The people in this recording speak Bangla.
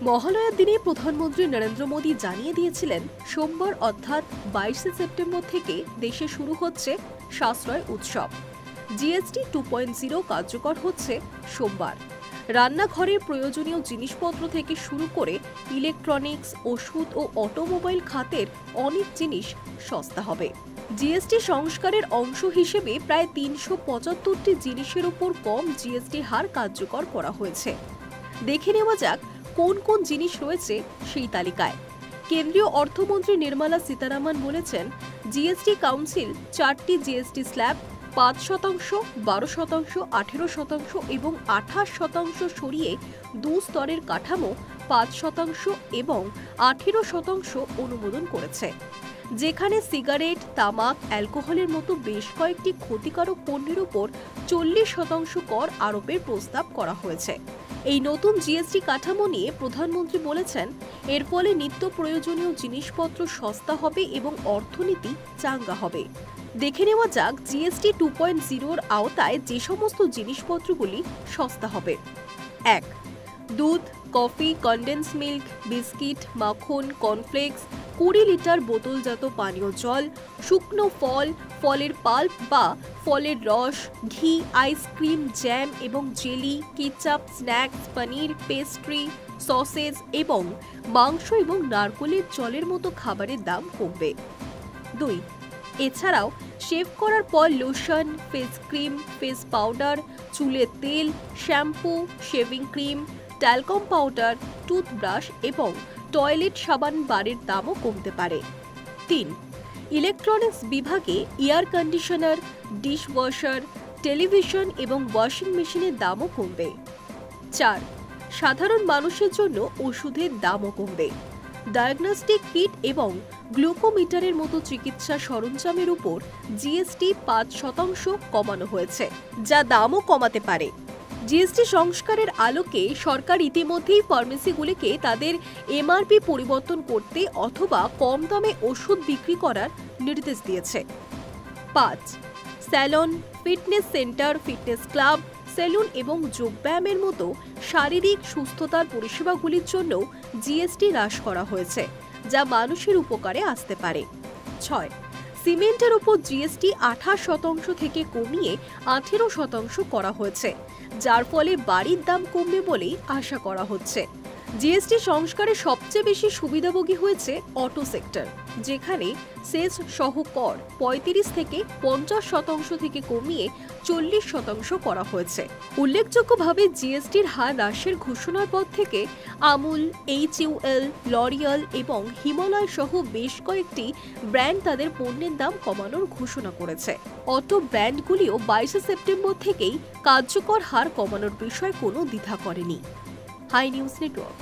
মহালয়ার দিনে প্রধানমন্ত্রী নরেন্দ্র মোদী জানিয়ে দিয়েছিলেন, সোমবার অর্থাৎ 22শে সেপ্টেম্বর থেকে দেশে শুরু হচ্ছে সাশ্রয় উৎসব। জিএসটি 2.0 কার্যকর হচ্ছে সোমবার। রান্নাঘরের প্রয়োজনীয় জিনিসপত্র থেকে শুরু করে ইলেকট্রনিক্স, ওষুধ ও অটোমোবাইল খাতের অনেক জিনিস সস্তা হবে। জিএসটি সংস্কারের অংশ হিসেবে প্রায় 375টি জিনিসের উপর কম জিএসটি হার কার্যকর করা হয়েছে। দেখে নেওয়া যাক কোন কোন জিনিস রয়েছে সেই তালিকায়। কেন্দ্রীয় অর্থমন্ত্রী নির্মলা সীতারামন বলেছেন, জিএসটি কাউন্সিল 4টি জিএসটি স্ল্যাব 5%, 12%, 18% এবং 28% সরিয়ে 2 স্তরের কাঠামো 5% এবং 18% অনুমোদন করেছে, যেখানে সিগারেট, তামাক, অ্যালকোহলের মতো বেশ কয়েকটি ক্ষতিকারক পণ্যের উপর 40% কর আরোপের প্রস্তাব করা হয়েছে। এই নতুন জিএসটি কাঠামো নিয়ে প্রধানমন্ত্রী বলেছেন, এর ফলে নিত্য প্রয়োজনীয় জিনিসপত্র সস্তা হবে এবং অর্থনীতি চাঙ্গা হবে। দেখে নেওয়া যাক জিএসটি 2.0-র আওতায় যে সমস্ত জিনিসপত্রগুলি সস্তা হবে। 1. দুধ, কফি, কনডেন্স মিল্ক, বিস্কিট, মাখন, কর্নফ্লেক্স, 20 লিটার বোতলজাত পানীয় জল, শুকনো ফল, ফলের পাল্প বা ফলের রস, ঘি, আইসক্রিম, জ্যাম এবং জেলি, কেচাপ, স্ন্যাক্স, পনির, পেস্ট্রি, সসেজ এবং মাংস এবং নারকেলের জলের মতো খাবারের দাম কমবে। 2. এছাড়াও শেভ করার পর lotion, face cream, face powder, চুলের তেল, shampoo, shaving cream, talcum powder, toothbrush এবং টয়লেট সাবান বারের দামও কমতে পারে। 3. ইলেকট্রনিক্স বিভাগে এয়ার কন্ডিশনার, ডিশওয়াশার, টেলিভিশন এবং ওয়াশিং মেশিনের দামও কমবে। 4. সাধারণ মানুষের জন্য ওষুধের দামও কমবে। ডায়াগনস্টিক কিট এবং গ্লুকোমিটারের মতো চিকিৎসা সরঞ্জামের উপর জিএসটি 5% কমানো হয়েছে, যা দামও কমাতে পারে। জিএসটি সংস্কারের আলোকে সরকার ইতিমধ্যেই ফার্মেসিগুলিকে তাদের এমআরপি পরিবর্তন করতে অথবা কম দামে ওষুধ বিক্রি করার নির্দেশ দিয়েছে। 5. Salon, fitness centre, fitness club, saloon এবং যোগব্যায়ামের মতো শারীরিক সুস্থতার পরিষেবাগুলির জন্য জিএসটি হ্রাস করা হয়েছে, যা মানুষের উপকারে আসতে পারে। 6. সিমেন্টের উপর জিএসটি 28% থেকে কমিয়ে 18% করা হয়েছে, যার ফলে বাড়ির দাম কমবে বলেই আশা করা হচ্ছে। জিএসটি সংস্কারে সবচেয়ে বেশি সুবিধাভোগী হয়েছে অটো সেক্টর, যেখানে সেস সহ কর 35 থেকে 50% থেকে কমিয়ে 40% করা হয়েছে। উল্লেখযোগ্যভাবে জিএসটির হার হ্রাসের ঘোষণার পর থেকে আমুল, HUL, লরিয়াল এবং হিমালয় সহ বেশ কয়েকটি ব্র্যান্ড তাদের পণ্যের দাম কমানোর ঘোষণা করেছে। অটো ব্র্যান্ডগুলিও 22শে সেপ্টেম্বর থেকেই কার্যকর হার কমানোর বিষয়ে কোনো দ্বিধা করেনি। High news network.